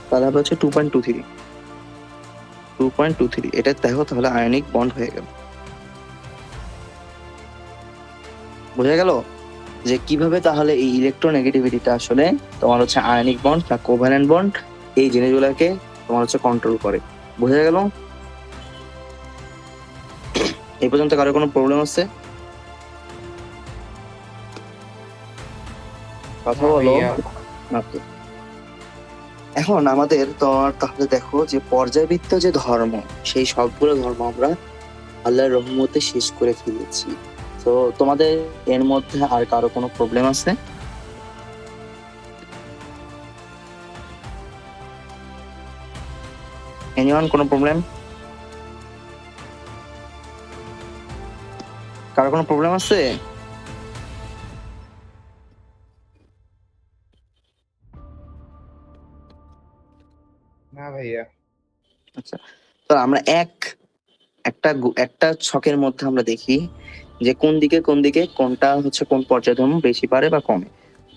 তাহলে হবে হচ্ছে 2.23, 2.23। এটা দেখো তাহলে আয়নিক বন্ড হয়ে গেল, বোঝা গেল। যে কিভাবে তাহলে এই ইলেকট্রোনেগেটিভিটিটা আসলে তোমার হচ্ছে আয়নিক বন্ড না কোভ্যালেন্ট বন্ড এই জিনিসগুলোকে তোমার হচ্ছে কন্ট্রোল করে। বোঝা গেল? এই পর্যন্ত কারো কোনো প্রবলেম আছে? কথা না বলো। ভাইয়া। Okay. এখন আমাদের তোমার তাহলে দেখো যে পর্যায়বৃত্ত যে ধর্ম, সেই সবগুলো ধর্ম আমরা আল্লাহর রহমতে শেষ করে ফেলেছি। তো তোমাদের এর মধ্যে আর কারো কোনো প্রবলেম আছে? এনিওয়ান কোনো প্রবলেম? কারো কোনো প্রবলেম আছে? না ভাইয়া। আচ্ছা, তো আমরা একটা ছকের মধ্যে আমরা দেখি যে কোন দিকে কোনটা হচ্ছে কোন পর্যায় ধর্ম বেশি পারে বা কমে।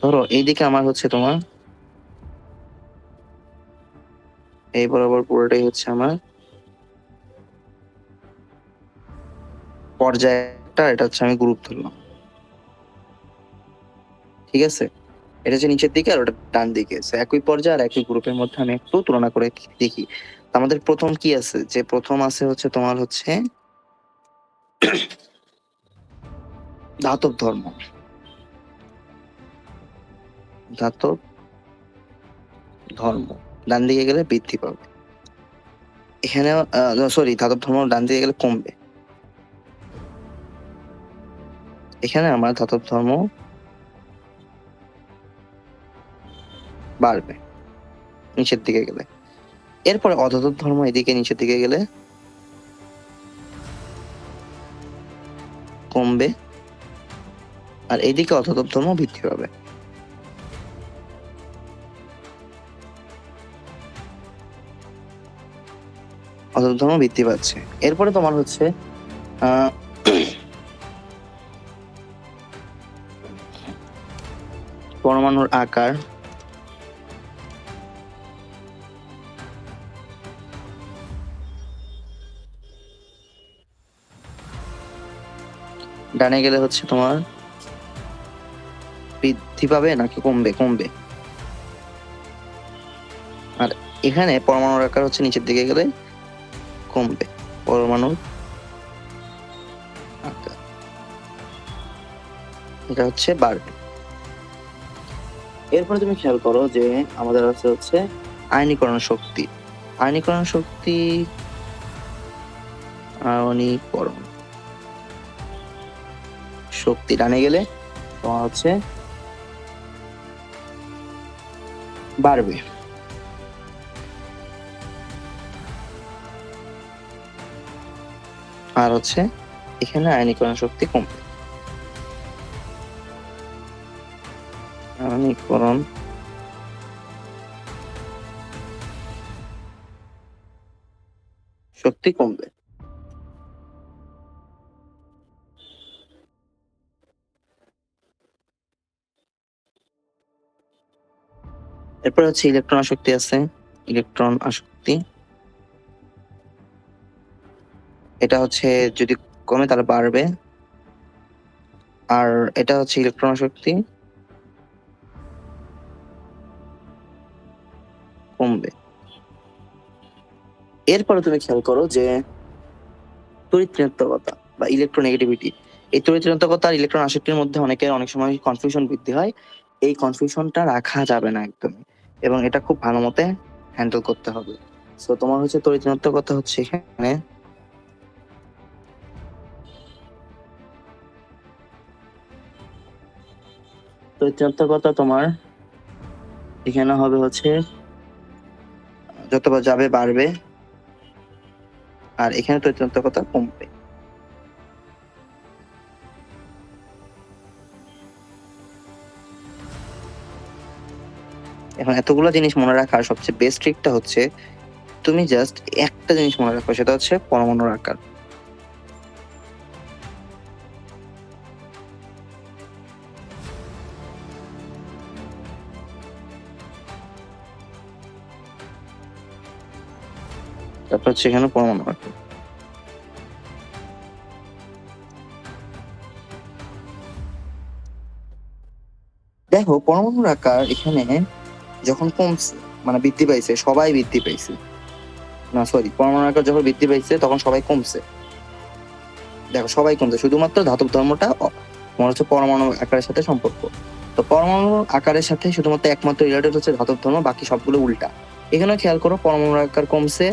ধরো এইদিকে আমার হচ্ছে তোমার এই বরাবর পুরোটাই হচ্ছে আমার পর্যায়টা, এটা হচ্ছে আমি গ্রুপ ধরলাম, ঠিক আছে? এটা হচ্ছে নিচের দিকে আর ওটা ডান দিকে। So, একই পর্যায়ে আর একই গ্রুপের মধ্যে আমি একটু তুলনা করে দেখি। তো আমাদের প্রথম কি আছে, যে প্রথম আছে হচ্ছে তোমার হচ্ছে ধাতব ধর্ম। ধাতব ধর্ম ডান দিকে গেলে বৃদ্ধি পাবে, এখানে সরি ধাতব ধর্ম ডান দিকে গেলে কমবে, এখানে আমার ধাতব ধর্ম বাড়বে নিচের দিকে গেলে। এরপরে অধাতব ধর্ম এদিকে নিচের দিকে গেলে কমবে, আর এইদিকে অধাতব ধর্ম বৃদ্ধি পাবে। অধাতব ধর্ম বৃদ্ধি পাচ্ছে। এরপরে তোমার হচ্ছে আহ পরমাণুর আকার, ডানে গেলে হচ্ছে তোমার বৃদ্ধি পাবে নাকি কমবে? কমবে। আর এখানে পরমাণুর আকার হচ্ছে নিচের দিকে গেলে কমবে, পরমাণুর আকার এটা হচ্ছে বাড়বে। এরপরে তুমি খেয়াল করো যে আমাদের আছে হচ্ছে আয়নীকরণ শক্তি। আয়নীকরণ শক্তি, আয়নীকরণ শক্তি ডানে গেলে তোমার হচ্ছে বাড়বে, আর হচ্ছে এখানে আয়নীকরণ শক্তি কমবে। আয়নীকরণ শক্তি কমবে। এরপর হচ্ছে ইলেকট্রন আসক্তি আছে। ইলেকট্রন আসক্তি, এটা হচ্ছে যদি কমে তাহলে বাড়বে, আর এটা হচ্ছে ইলেকট্রন আসক্তি কমবে। এরপরে তুমি খেয়াল করো যে তড়িৎ ঋণাত্মকতা বা ইলেকট্রোনেগেটিভিটি। এই তড়িৎ ঋণাত্মকতা আর ইলেকট্রন আসক্তির মধ্যে অনেক সময় কনফিউশন বৃদ্ধি হয়। এই কনফিউশনটা রাখা যাবে না একদমই, এবং এটা খুব ভালো মতে হ্যান্ডেল করতে হবে। সো তোমার হচ্ছে তড়িৎ ঋণাত্মকতা হচ্ছে এখানে তড়িৎ ঋণাত্মকতা তোমার এখানে হবে হচ্ছে যতবার যাবে বাড়বে, আর এখানে তড়িৎ ঋণাত্মকতা কমবে। এখন এতগুলো জিনিস মনে রাখার সবচেয়ে বেস্ট ট্রিকটা হচ্ছে তুমি জাস্ট একটা জিনিস মনে রাখো, সেটা হচ্ছে পরমাণুর আকার। তারপর হচ্ছে এখানে পরমাণু আকার। দেখো পরমাণুর আকার এখানে যখন কমছে মানে বৃদ্ধি পাইছে, সবাই বৃদ্ধি পাইছে, না সরি, পরমাণুর আকার যখন বৃদ্ধি পাইছে তখন সবাই কমছে। দেখো সবাই কমছে, শুধুমাত্র ধাতব ধর্মটা তোমার হচ্ছে পরমাণু আকারের সাথে সম্পর্ক। তো পরমাণু আকারের সাথে শুধুমাত্র একমাত্র রিলেটেড হচ্ছে ধাতব ধর্ম, বাকি সবগুলো উল্টা। এখানে খেয়াল করো, পরমাণুর আকার কমছে,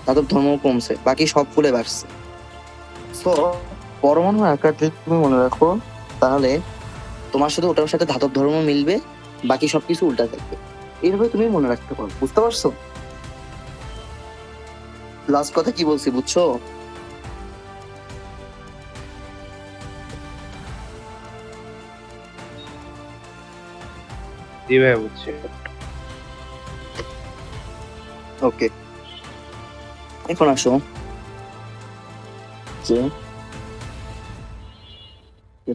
ধাতব ধর্ম কমছে, বাকি সবগুলো বাড়ছে। তো পরমাণুর আকার যদি তুমি মনে রাখো, তাহলে তোমার শুধু ওটার সাথে ধাতব ধর্ম মিলবে, বাকি সবকিছু উল্টা থাকবে। এইভাবে তুমি মনে রাখতে পারো, বুঝতে পারছো? লাস্ট কথা কি বলছি বুঝছো? জি ভাই বুঝছি। ওকে, এখন আসো যে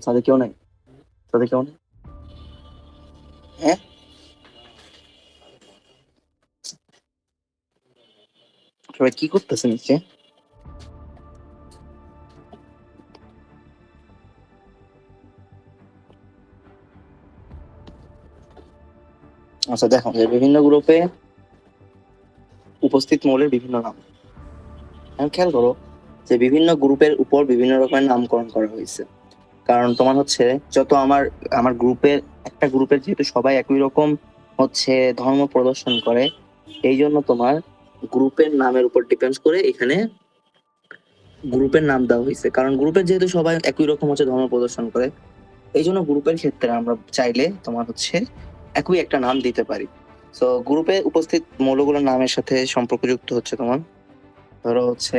তাদের কেউ নাই, তাদের কেউ নেই, হ্যাঁ সবাই কি করতেছে নিচে? আচ্ছা দেখো, যে বিভিন্ন গ্রুপে উপস্থিত মৌলের বিভিন্ন নাম, এখন খেয়াল করো যে বিভিন্ন গ্রুপের উপর বিভিন্ন রকমের নামকরণ করা হয়েছে। কারণ তোমার হচ্ছে যত আমার আমার গ্রুপের, একটা গ্রুপের যেহেতু সবাই একই রকম হচ্ছে ধর্ম প্রদর্শন করে, এই জন্য তোমার গ্রুপের নামের উপর ডিপেন্ডস করে এখানে গ্রুপের নাম দেওয়া হয়েছে। কারণ গ্রুপের যেহেতু সবাই একই রকম হচ্ছে ধর্ম প্রদর্শন করে, এই জন্য গ্রুপের ক্ষেত্রে আমরা চাইলে তোমার হচ্ছে একই একটা নাম দিতে পারি। তো গ্রুপে উপস্থিত মৌলগুলোর নামের সাথে সম্পর্কযুক্ত হচ্ছে তোমার, ধরো হচ্ছে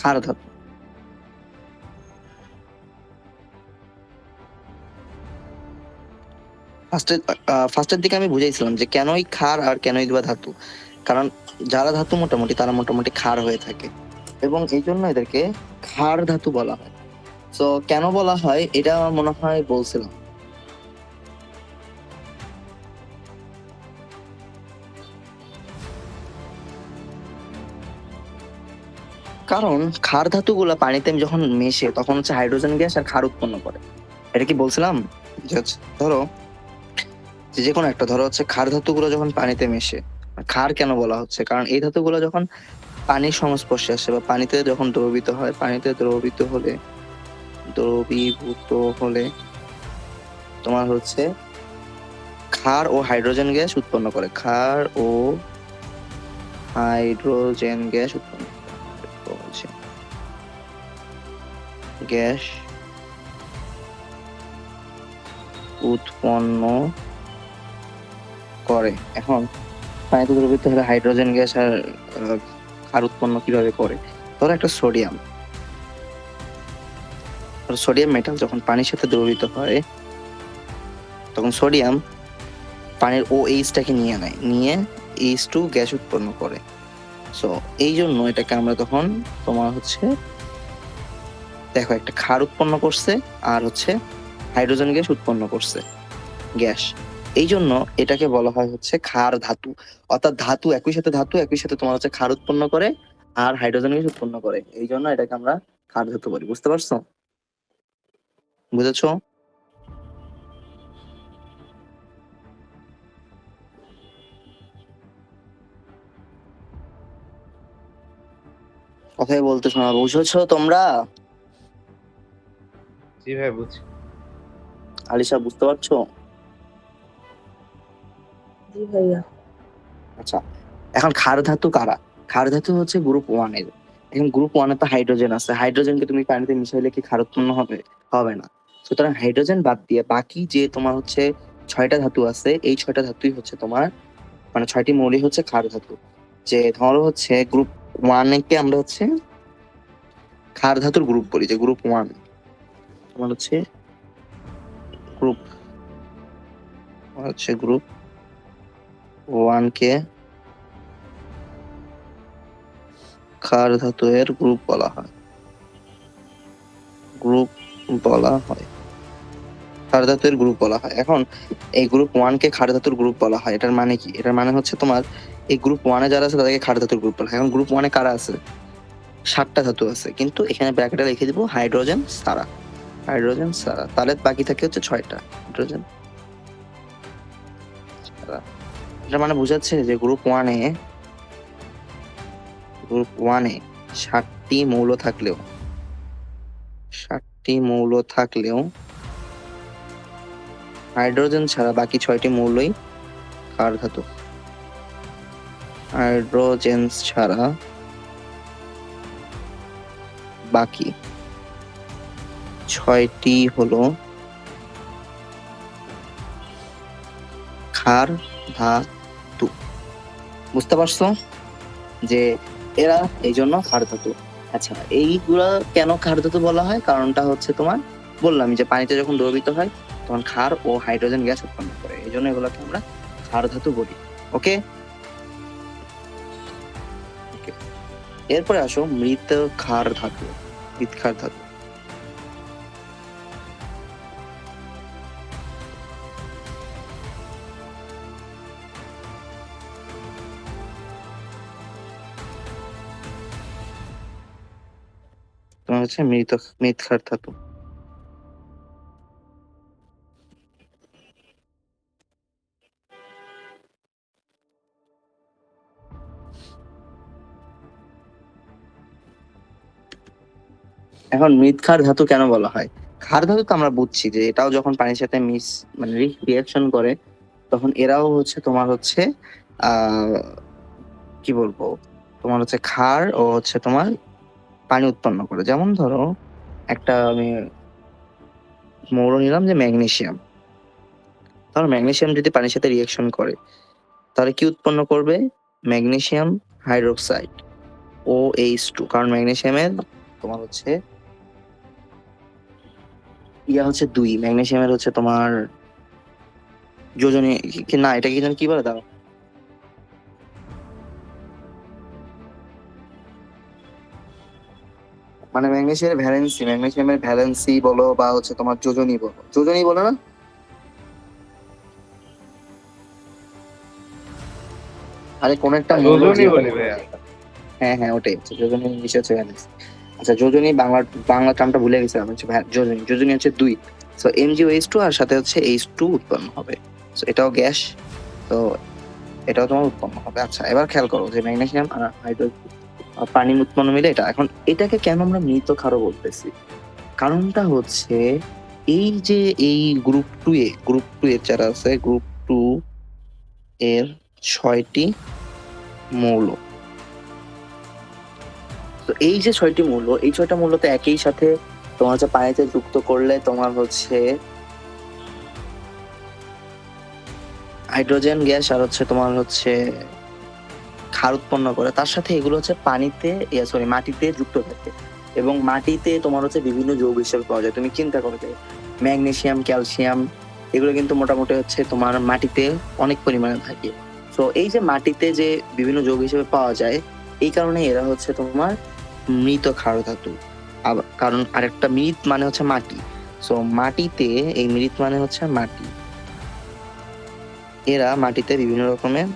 ক্ষার ধাতু। ফার্স্টের দিকে আমি বুঝাইছিলাম যে কেনই ক্ষার আর কেনই বা ধাতু, কারণ যারা ধাতু মোটামুটি তারা মোটামুটি ক্ষার হয়ে থাকে, এবং এই জন্য এদেরকে ক্ষার ধাতু বলা হয়। তো কেন বলা হয় এটা আমার মনে হয় বলছিলাম। কারণ ক্ষার ধাতুগুলা পানিতে যখন মেশে তখন হচ্ছে হাইড্রোজেন গ্যাস আর ক্ষার উৎপন্ন করে। এটা কি বলছিলাম? যে হচ্ছে ধরো যে কোনো একটা, ধরো হচ্ছে ক্ষার ধাতুগুলো যখন পানিতে মেশে, ক্ষার কেন বলা হচ্ছে, কারণ এই ধাতুগুলো যখন পানির সংস্পর্শে আসে বা পানিতে যখন দ্রবীভূত হয়, পানিতে দ্রবীভূত হলে তোমার হচ্ছে ক্ষার ও হাইড্রোজেন গ্যাস উৎপন্ন করে, ক্ষার ও হাইড্রোজেন গ্যাস উৎপন্ন করে, গ্যাস উৎপন্ন করে। এখন পানিতে দ্রবীভূত হলে হাইড্রোজেন গ্যাস আর ক্ষার উৎপন্ন কিভাবে করে? ধরো একটা সোডিয়াম মেটাল যখন পানির সাথে দ্রবীভূত হয়, তখন সোডিয়াম পানির OH-টাকে নিয়ে H2 গ্যাস উৎপন্ন করে। সো এই জন্য এটাকে আমরা তখন তোমার হচ্ছে দেখো একটা ক্ষার উৎপন্ন করছে আর হচ্ছে হাইড্রোজেন গ্যাস উৎপন্ন করছে, গ্যাস। এই জন্য এটাকে বলা হয় হচ্ছে ক্ষার ধাতু। অর্থাৎ ধাতু একই সাথে তোমার হচ্ছে ক্ষার উৎপন্ন করে আর হাইড্রোজেন গ্যাস উৎপন্ন করে, এই জন্য এটাকে আমরা ক্ষার ধাতু বলি। বুঝতে পারছো? বুঝেছো? কথাই বলতেছো না, বুঝেছো তোমরা? জি ভাই বুঝছি। আলিশা বুঝতে পারছো? জি ভাইয়া। আচ্ছা, এখন ক্ষার ধাতু কারা? ক্ষার ধাতু হচ্ছে গ্রুপ 1 এর। এখন গ্রুপ 1-এ তো হাইড্রোজেন আছে, হাইড্রোজেনকে তুমি পানিতে মিশাইলে কি ক্ষার উৎপন্ন হবে? হবে না। সুতরাং হাইড্রোজেন বাদ দিয়ে বাকি যে তোমার হচ্ছে 6টা ধাতু আছে, এই 6টা ধাতুই হচ্ছে তোমার মানে 6টি মৌলই হচ্ছে ক্ষার ধাতু। যে ধরো হচ্ছে গ্রুপ 1-কে আমরা হচ্ছে ক্ষার ধাতুর গ্রুপ বলি, যে গ্রুপ 1 তোমার হচ্ছে গ্রুপ গ্রুপ 1-কে ক্ষার ধাতু এর গ্রুপ বলা হয়, ক্ষার ধাতুর গ্রুপ বলা হয়। এখন এই গ্রুপ 1-কে ক্ষার ধাতুর গ্রুপ বলা হয়, এটার মানে কি? এটার মানে হচ্ছে তোমার এই গ্রুপ 1-এ যারা আছে তাদেরকে ক্ষার ধাতুর গ্রুপ বলা হয়। এখন গ্রুপ 1-এ কারা আছে? 7টা ধাতু আছে, কিন্তু এখানে ব্র্যাকেটে লিখে দিব হাইড্রোজেন ছাড়া। হাইড্রোজেন ছাড়া, তাহলে বাকি থাকে হচ্ছে 6টা হাইড্রোজেন ছাড়া। এটা মানে বোঝাচ্ছে যে গ্রুপ ওয়ানে 7টি মৌল থাকলেও হাইড্রোজেন ছাড়া বাকি 6টি মৌলই ক্ষার ধাতু। হাইড্রোজেন ছাড়া বাকি 6টি হলো ক্ষার ধাতু। বুঝতে পারছো যে এরা এই জন্য ক্ষার ধাতু। আচ্ছা, এইগুলা কেন ক্ষার ধাতু বলা হয়? কারণটা হচ্ছে তোমার বললাম যে পানিতে যখন দ্রবীভূত হয় তখন ক্ষার ও হাইড্রোজেন গ্যাস উৎপন্ন করে, এই জন্য এগুলোকে আমরা ক্ষার ধাতু বলি। ওকে, এরপরে আসো মৃৎ ক্ষার ধাতু। তোমার হচ্ছে মৃৎ ক্ষার ধাতু। এখন মৃৎ ক্ষার ধাতু কেন বলা হয়? ক্ষার ধাতু তো আমরা বুঝছি যে এটাও যখন পানির সাথে মানে রিয়াকশন করে তখন এরাও হচ্ছে তোমার হচ্ছে আহ কি বলবো, তোমার হচ্ছে ক্ষার ও হচ্ছে তোমার পানি উৎপন্ন করে। যেমন ধরো একটা আমি মৌল নিলাম যে ম্যাগনেসিয়াম। ধরো ম্যাগনেসিয়াম যদি পানির সাথে রিয়াকশন করে তাহলে কি উৎপন্ন করবে? Magnesium hydroxide OH2। কারণ ম্যাগনেসিয়ামের তোমার হচ্ছে হচ্ছে 2, ম্যাগনেসিয়ামের হচ্ছে তোমার যোজনী না, এটা কি যেন কি বলে দাও, মানে ম্যাগনেসিয়ামের ভ্যালেন্সি বলো বা হচ্ছে তোমার যোজনী বলো না? আরে কোন একটা মৌল যোজনী যেটা বলি ভাইয়া। হ্যাঁ হ্যাঁ, ওটাই হচ্ছে যোজনী, ইংলিশে হচ্ছে ভ্যালেন্সি। আচ্ছা, যোজনী বাংলা টার্মটা ভুলে গেছিলাম, হচ্ছে যোজনী হচ্ছে 2। সো MgOH2 আর সাথে হচ্ছে H2 উৎপন্ন হবে। সো এটাও গ্যাস, তো এটাও তোমার উৎপন্ন হবে। আচ্ছা, এবার খেয়াল করো যে ম্যাগনেসিয়াম আর পানি উৎপন্ন মিলে এটা। এখন এটাকে কেন আমরা মৃত ক্ষারও বলতেছি? কারণটা হচ্ছে এই যে এই গ্রুপ টু এর যারা আছে, গ্রুপ 2 এর 6টি মৌল। তো এই যে 6টি মৌল, এই 6টা মৌলতে একই সাথে তোমার হচ্ছে পানিতে যুক্ত করলে তোমার হচ্ছে হাইড্রোজেন গ্যাস আর হচ্ছে তোমার হচ্ছে ক্ষার উৎপন্ন করে। তার সাথে এগুলো হচ্ছে মাটিতে যুক্ত থাকে, এবং মাটিতে তোমার হচ্ছে বিভিন্ন যৌগ হিসেবে পাওয়া যায়। তুমি চিন্তা করো যে ম্যাগনেসিয়াম, ক্যালসিয়াম এগুলো কিন্তু মোটামুটি হচ্ছে তোমার মাটিতে অনেক পরিমাণে থাকে। তো এই যে মাটিতে যে বিভিন্ন যৌগ হিসেবে পাওয়া যায়, এই কারণে এরা হচ্ছে তোমার মৃত ক্ষার ধাতু। কারণ আরেকটা মৃৎ মানে হচ্ছে মাটি, সো মাটিতে এই মৃৎ মানে হচ্ছে মাটি, এরা মাটিতে বিভিন্ন রকমের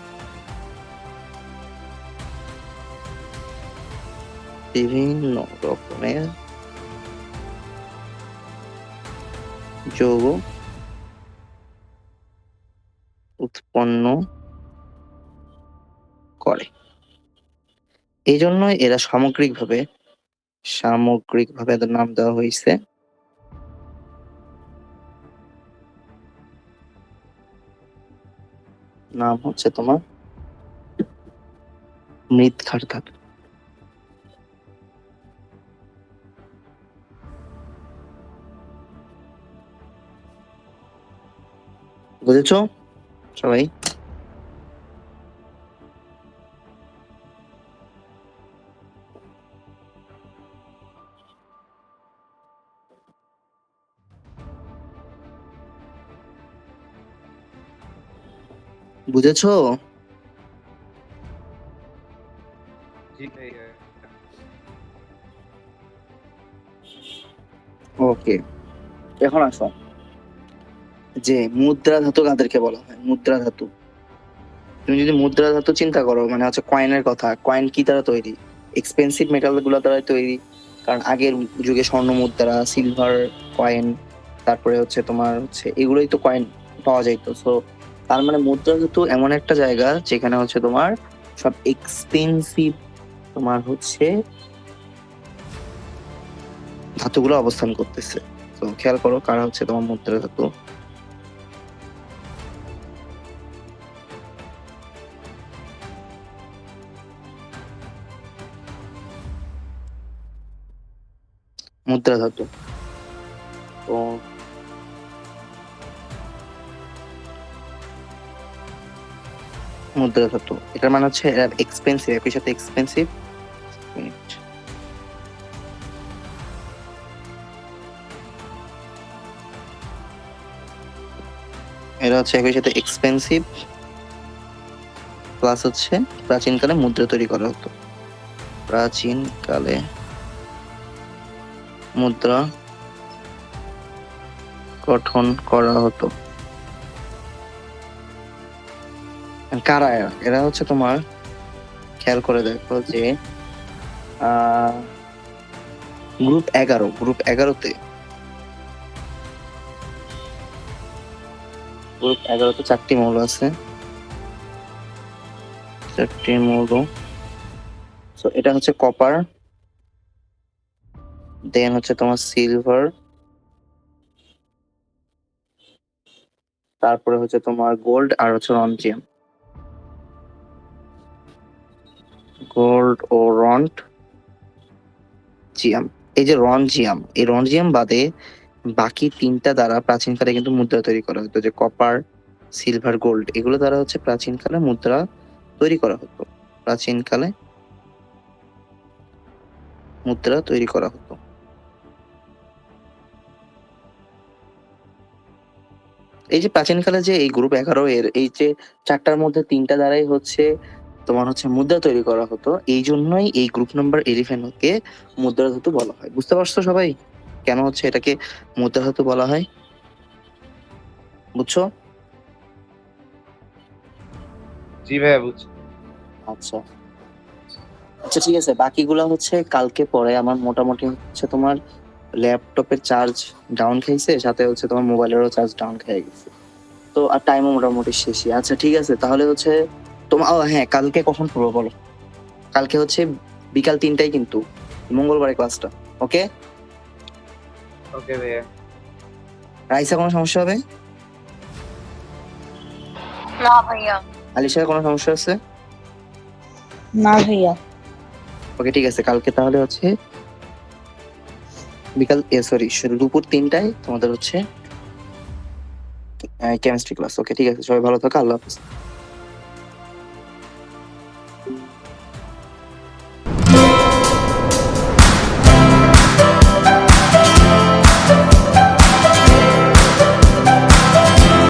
যৌগ উৎপন্ন করে। এই জন্য এরা সামগ্রিকভাবে এদের নাম দেওয়া হয়েছে নাম হচ্ছে তোমার মৃৎ ক্ষার ধাতু। বুঝেছো সবাই? বুঝেছো? জি ভাইয়া। ওকে, এখন আসো যে মুদ্রা ধাতু কাদেরকে বলা হয়? মুদ্রা ধাতু, তুমি যদি মুদ্রা ধাতু চিন্তা করো মানে হচ্ছে কয়েনের কথা, কয়েন কি দ্বারা তৈরি? এক্সপেন্সিভ মেটাল গুলো দ্বারা তৈরি। কারণ আগের যুগে স্বর্ণ মুদ্রা, সিলভার কয়েন, তারপরে হচ্ছে তোমার হচ্ছে এগুলোই তো কয়েন পাওয়া যাইতো। সো তার মানে মুদ্রা কিন্তু এমন একটা জায়গা যেখানে হচ্ছে তোমার সব এক্সপেন্সিভ তোমার হচ্ছে ধাতুগুলো অবস্থান করতেছে। তো খেয়াল করো কারা হচ্ছে তোমার মুদ্রা ধাতু। মুদ্রা ধাতু। তো মুদ্রা ধাতু এটার মানে হচ্ছে এরা এক্সপেন্সিভ, একই সাথে এক্সপেন্সিভ। এরা হচ্ছে একই সাথে এক্সপেন্সিভ প্লাস হচ্ছে প্রাচীনকালে মুদ্রা তৈরি করা হতো। প্রাচীনকালে মুদ্রা গঠন করা হতো। কারা এরা? এরা হচ্ছে তোমার খেয়াল করে দেখো যে গ্রুপ 11, গ্রুপ 11তে চারটি মৌল আছে, চারটি মৌল। সো এটা হচ্ছে কপার, দেন হচ্ছে তোমার সিলভার, তারপরে হচ্ছে তোমার গোল্ড, আর হচ্ছে রনজিয়াম। গোল্ড ও রনজিয়াম। এই যে রনজিয়াম, এই রনজিয়াম বাদে বাকি তিনটা দ্বারা প্রাচীনকালে কিন্তু মুদ্রা তৈরি করা হতো। যে কপার, সিলভার, গোল্ড, এগুলো দ্বারা হচ্ছে প্রাচীনকালে মুদ্রা তৈরি করা হতো। প্রাচীনকালে মুদ্রা তৈরি করা হতো। এই যে প্রাচীনকালে যে এই গ্রুপ 11 এর এই যে চারটার মধ্যে তিনটা দ্বারাই হচ্ছে তোমার হচ্ছে মুদ্রা তৈরি করা হতো, এই জন্যই এই গ্রুপ নাম্বার 11 কে মুদ্রা ধাতু বলা হয়। বুঝতে পারছো সবাই কেন হচ্ছে এটাকে মুদ্রা ধাতু বলা হয়? বুঝছো? জি ভাইয়া বুঝছি। আচ্ছা আচ্ছা, ঠিক আছে। বাকিগুলা হচ্ছে কালকে পরে। আমার মোটামুটি হচ্ছে তোমার ল্যাপটপের চার্জ ডাউন খাইছে, সাথে হচ্ছে তোমার মোবাইলেরও চার্জ ডাউন খেয়ে গেছে। তো আর টাইমও মোটামুটি শেষই। আচ্ছা ঠিক আছে, তাহলে হচ্ছে তোমার হ্যাঁ, কালকে কখন করবো বলো? কালকে হচ্ছে বিকাল 3টায় কিন্তু, মঙ্গলবারে ক্লাসটা। ওকে? ওকে ভাইয়া। রাইসা কোনো সমস্যা হবে? না ভাইয়া। আলিশার কোনো সমস্যা আছে? না ভাইয়া। ওকে ঠিক আছে, কালকে তাহলে হচ্ছে বিকাল সরি দুপুর 3টায় তোমাদের হচ্ছে কেমিস্ট্রি ক্লাস। ওকে ঠিক আছে, সবাই ভালো থাকো, আল্লাহ হাফিজ।